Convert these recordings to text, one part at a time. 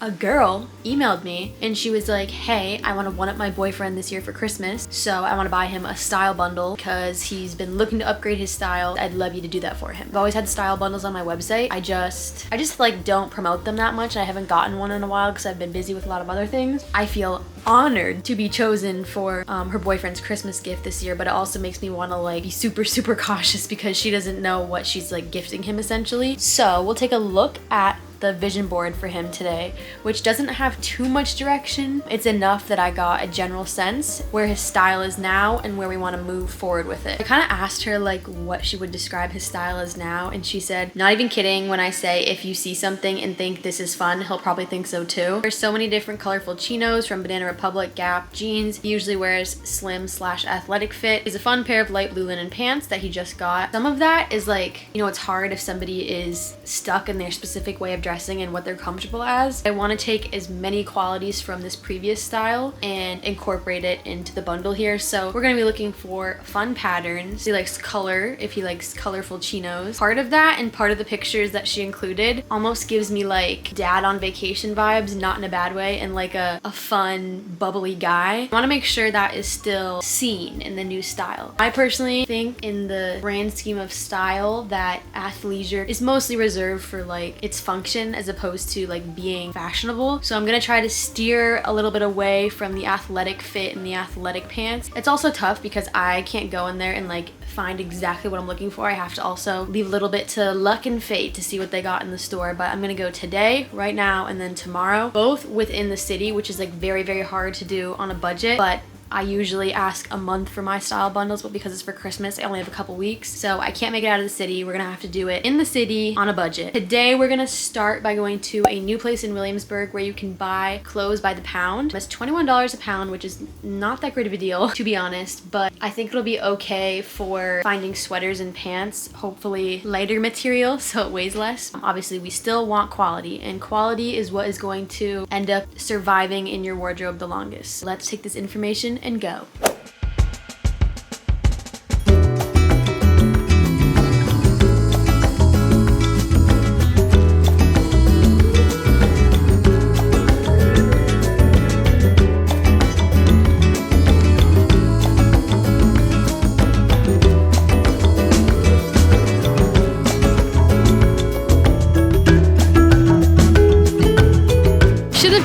a girl emailed me and she was like, hey, I want to one-up my boyfriend this year for Christmas, so I want to buy him a style bundle because he's been looking to upgrade his style. I'd love you to do that for him. I've always had style bundles on my website. I just like don't promote them that much. I haven't gotten one in a while because I've been busy with a lot of other things. I feel honored to be chosen for her boyfriend's Christmas gift this year, but it also makes me want to like be super cautious because she doesn't know what she's like gifting him essentially. So we'll take a look at the vision board for him today, which doesn't have too much direction. It's enough that I got a general sense where his style is now and where we want to move forward with it. I kind of asked her like what she would describe his style as now, and she said, not even kidding when I say if you see something and think this is fun, he'll probably think so too. There's so many different colorful chinos from Banana Republic, Gap, jeans. He usually wears slim/athletic fit. He's a fun pair of light blue linen pants that he just got. Some of that is like, you know, it's hard if somebody is stuck in their specific way of dressing and what they're comfortable as. I want to take as many qualities from this previous style and incorporate it into the bundle here. So we're going to be looking for fun patterns. He likes color, if he likes colorful chinos. Part of that and part of the pictures that she included almost gives me like dad on vacation vibes, not in a bad way, and like a fun bubbly guy. I want to make sure that is still seen in the new style. I personally think in the grand scheme of style that athleisure is mostly reserved for like its function as opposed to like being fashionable. So I'm gonna try to steer a little bit away from the athletic fit and the athletic pants. It's also tough because I can't go in there and like find exactly what I'm looking for. I have to also leave a little bit to luck and fate to see what they got in the store. But I'm gonna go today, right now, and then tomorrow, both within the city, which is like very hard to do on a budget. But I usually ask a month for my style bundles, but because it's for Christmas, I only have a couple weeks, so I can't make it out of the city. We're gonna have to do it in the city on a budget. Today, we're gonna start by going to a new place in Williamsburg where you can buy clothes by the pound. It's $21 a pound, which is not that great of a deal, to be honest, but I think it'll be okay for finding sweaters and pants, hopefully lighter material so it weighs less. Obviously, we still want quality, and quality is what is going to end up surviving in your wardrobe the longest. Let's take this information and go.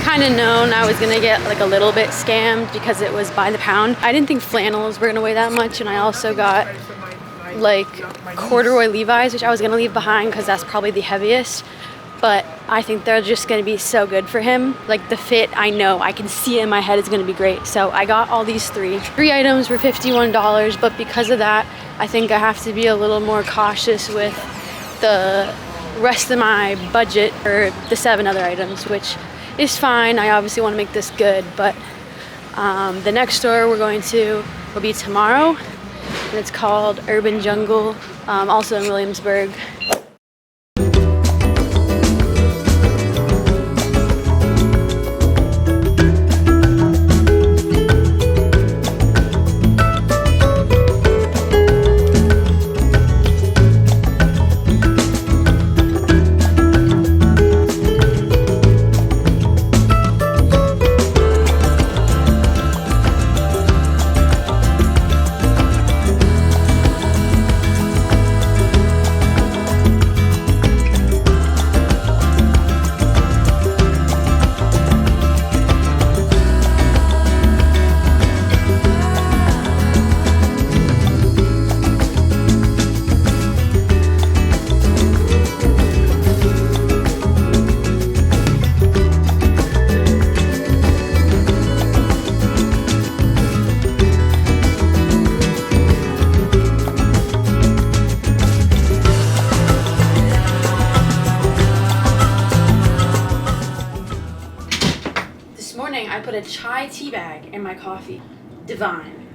Kind of known I was gonna get like a little bit scammed because it was by the pound. I didn't think flannels were gonna weigh that much, and I also got like corduroy Levi's, which I was gonna leave behind because that's probably the heaviest, but I think they're just gonna be so good for him. Like the fit, I know, I can see it in my head, it's gonna be great. So I got all these three items were $51, but because of that, I think I have to be a little more cautious with the rest of my budget for the 7 other items, which is fine. I obviously want to make this good, but the next store we're going to will be tomorrow, and it's called Urban Jungle, also in Williamsburg. I put a chai tea bag in my coffee. Divine.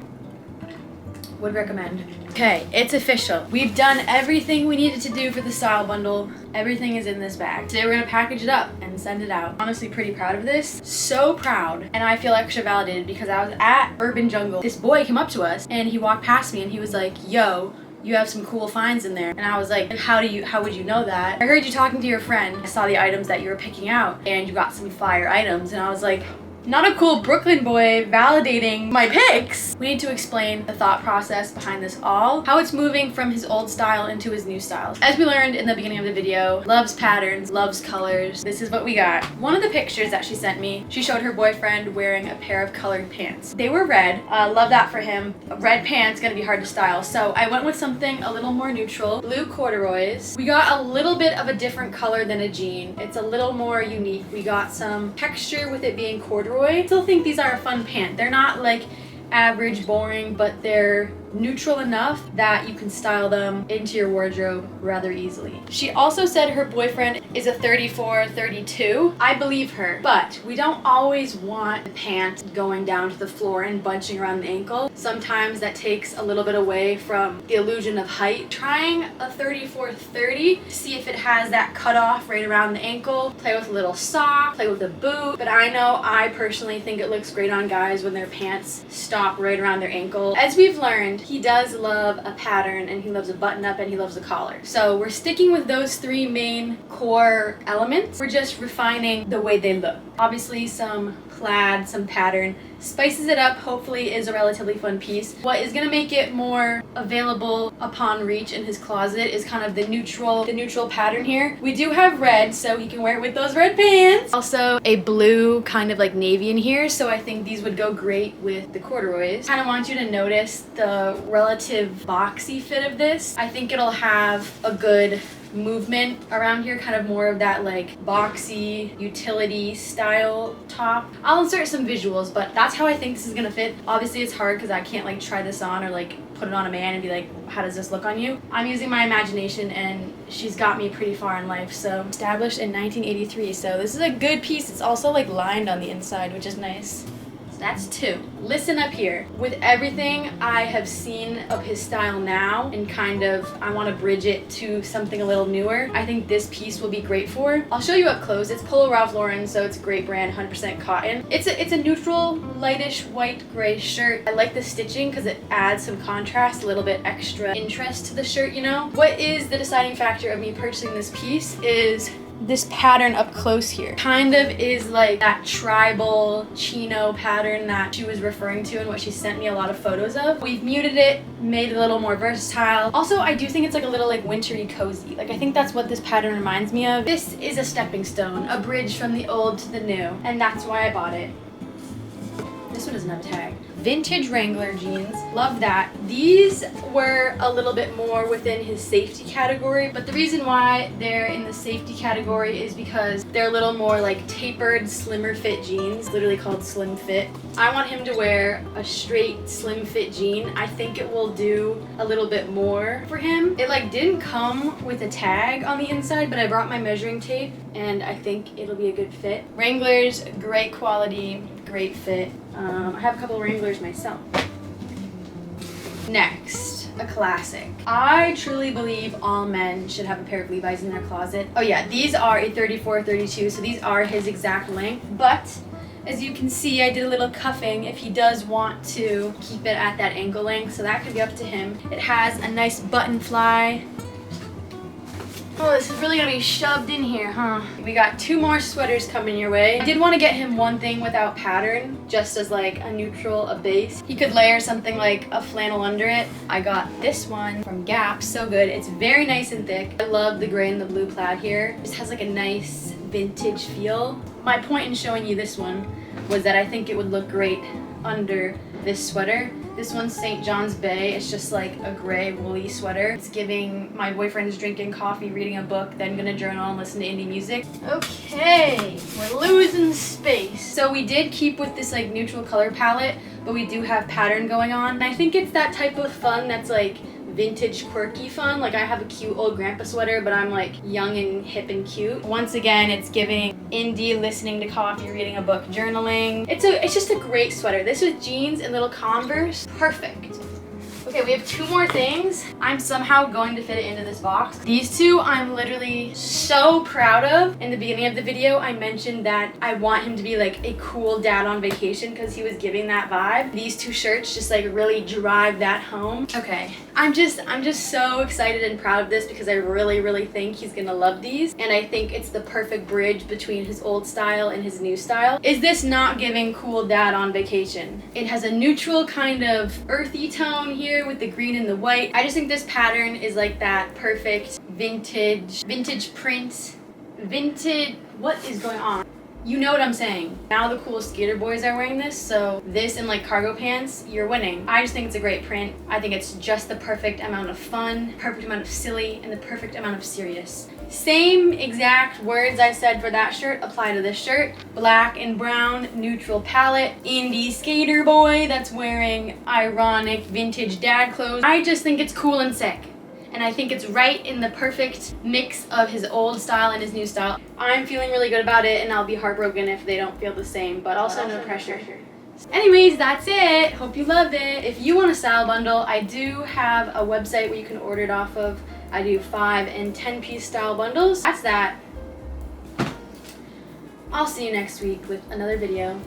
Would recommend. Okay, it's official. We've done everything we needed to do for the style bundle. Everything is in this bag. Today we're gonna package it up and send it out. Honestly, pretty proud of this. So proud. And I feel extra validated because I was at Urban Jungle. This boy came up to us and he walked past me and he was like, yo, you have some cool finds in there. And I was like, how would you know that? I heard you talking to your friend. I saw the items that you were picking out and you got some fire items. And I was like, not a cool Brooklyn boy validating my picks. We need to explain the thought process behind this all, how it's moving from his old style into his new style. As we learned in the beginning of the video, loves patterns, loves colors. This is what we got. One of the pictures that she sent me, she showed her boyfriend wearing a pair of colored pants. They were red. Love that for him. Red pants, gonna be hard to style. So I went with something a little more neutral. Blue corduroys. We got a little bit of a different color than a jean. It's a little more unique. We got some texture with it being corduroy. I still think these are a fun pant. They're not like average, boring, but they're neutral enough that you can style them into your wardrobe rather easily. She also said her boyfriend is a 34, 32. I believe her, but we don't always want the pant going down to the floor and bunching around the ankle. Sometimes that takes a little bit away from the illusion of height. Trying a 34, 30 to see if it has that cutoff right around the ankle. Play with a little sock, play with a boot, but I know I personally think it looks great on guys when their pants stop right around their ankle. As we've learned, he does love a pattern and he loves a button up and he loves a collar. So we're sticking with those three main core elements. We're just refining the way they look. Obviously some plaid, some pattern, spices it up, hopefully is a relatively fun piece. What is gonna make it more available upon reach in his closet is kind of the neutral pattern here. We do have red, so he can wear it with those red pants. Also a blue kind of like navy in here, so I think these would go great with the corduroys. Kind of want you to notice the relative boxy fit of this. I think it'll have a good movement around here, kind of more of that like boxy utility style top. I'll insert some visuals, but that's how I think this is gonna fit. Obviously it's hard because I can't like try this on or like put it on a man and be like, how does this look on you? I'm using my imagination and she's got me pretty far in life. So established in 1983, so this is a good piece. It's also like lined on the inside, which is nice. That's two. Listen up here. With everything I have seen of his style now and kind of I want to bridge it to something a little newer, I think this piece will be great for. I'll show you up close. It's Polo Ralph Lauren, so it's a great brand, 100% cotton. It's a neutral, lightish white gray shirt. I like the stitching because it adds some contrast, a little bit extra interest to the shirt, you know? What is the deciding factor of me purchasing this piece is this pattern up close here. Kind of is like that tribal chino pattern that she was referring to and what she sent me a lot of photos of. We've muted it, made it a little more versatile. Also, I do think it's like a little like wintry cozy. Like I think that's what this pattern reminds me of. This is a stepping stone, a bridge from the old to the new, and that's why I bought it. This one doesn't have a tag. Vintage Wrangler jeans, love that. These were a little bit more within his safety category, but the reason why they're in the safety category is because they're a little more like tapered, slimmer fit jeans, literally called slim fit. I want him to wear a straight slim fit jean. I think it will do a little bit more for him. It like didn't come with a tag on the inside, but I brought my measuring tape and I think it'll be a good fit. Wranglers, great quality, great fit. I have a couple of Wranglers myself. Next, a classic. I truly believe all men should have a pair of Levi's in their closet. Oh yeah, these are a 34, 32, so these are his exact length, but as you can see, I did a little cuffing if he does want to keep it at that ankle length, so that could be up to him. It has a nice button fly. Oh, this is really gonna be shoved in here, huh? We got two more sweaters coming your way. I did want to get him one thing without pattern, just as like a neutral, a base. He could layer something like a flannel under it. I got this one from Gap, so good. It's very nice and thick. I love the gray and the blue plaid here. It just has like a nice vintage feel. My point in showing you this one was that I think it would look great under this sweater. This one's St. John's Bay. It's just like a gray woolly sweater. It's giving my boyfriend's drinking coffee, reading a book, then gonna journal and listen to indie music. Okay, we're losing space. So we did keep with this like neutral color palette, but we do have pattern going on. And I think it's that type of fun that's like vintage quirky fun. Like I have a cute old grandpa sweater, but I'm like young and hip and cute. Once again, it's giving indie, listening to coffee, reading a book, journaling. It's just a great sweater. This with jeans and little Converse, perfect. Okay, we have 2 more things. I'm somehow going to fit it into this box. These 2 I'm literally so proud of. In the beginning of the video, I mentioned that I want him to be like a cool dad on vacation because he was giving that vibe. These 2 shirts just like really drive that home. Okay, I'm just so excited and proud of this because I really think he's gonna love these. And I think it's the perfect bridge between his old style and his new style. Is this not giving cool dad on vacation? It has a neutral kind of earthy tone here with the green and the white. I just think this pattern is like that perfect vintage print, what is going on? You know what I'm saying. Now the cool skater boys are wearing this, so this and like cargo pants, you're winning. I just think it's a great print. I think it's just the perfect amount of fun, perfect amount of silly, and the perfect amount of serious. Same exact words I said for that shirt apply to this shirt. Black and brown, neutral palette, indie skater boy that's wearing ironic vintage dad clothes. I just think it's cool and sick. And I think it's right in the perfect mix of his old style and his new style. I'm feeling really good about it, and I'll be heartbroken if they don't feel the same, but also no pressure. Anyways, that's it. Hope you loved it. If you want a style bundle, I do have a website where you can order it off of. I do 5 and 10 piece style bundles. That's that. I'll see you next week with another video.